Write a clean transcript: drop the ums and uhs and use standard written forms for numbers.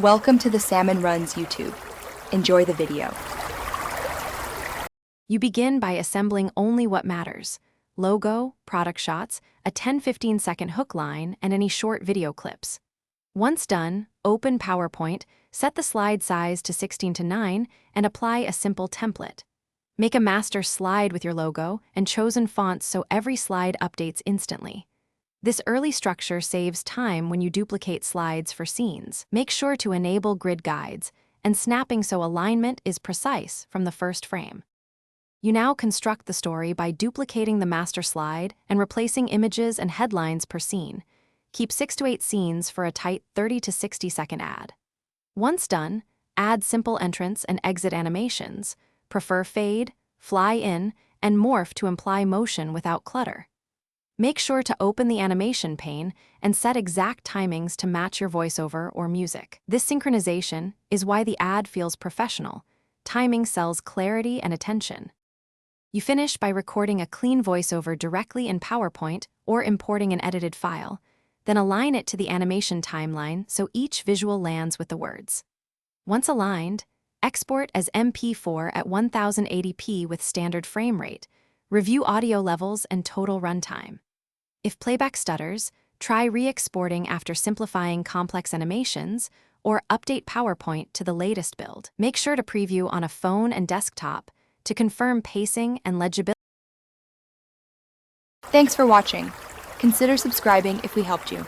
Welcome to the Salmon Runs YouTube. Enjoy the video. You begin by assembling only what matters: logo, product shots, a 10-15 second hook line, and any short video clips. Once done, open PowerPoint, set the slide size to 16:9, and apply a simple template. Make a master slide with your logo and chosen fonts so every slide updates instantly. This early structure saves time when you duplicate slides for scenes. Make sure to enable grid guides and snapping so alignment is precise from the first frame. You now construct the story by duplicating the master slide and replacing images and headlines per scene. Keep 6 to 8 scenes for a tight 30 to 60 second ad. Once done, add simple entrance and exit animations. Prefer fade, fly in, and morph to imply motion without clutter. Make sure to open the animation pane and set exact timings to match your voiceover or music. This synchronization is why the ad feels professional. Timing sells clarity and attention. You finish by recording a clean voiceover directly in PowerPoint or importing an edited file, then align it to the animation timeline so each visual lands with the words. Once aligned, export as MP4 at 1080p with standard frame rate. Review audio levels and total runtime. If playback stutters, try re-exporting after simplifying complex animations, or update PowerPoint to the latest build. Make sure to preview on a phone and desktop to confirm pacing and legibility. Thanks for watching. Consider subscribing if we helped you.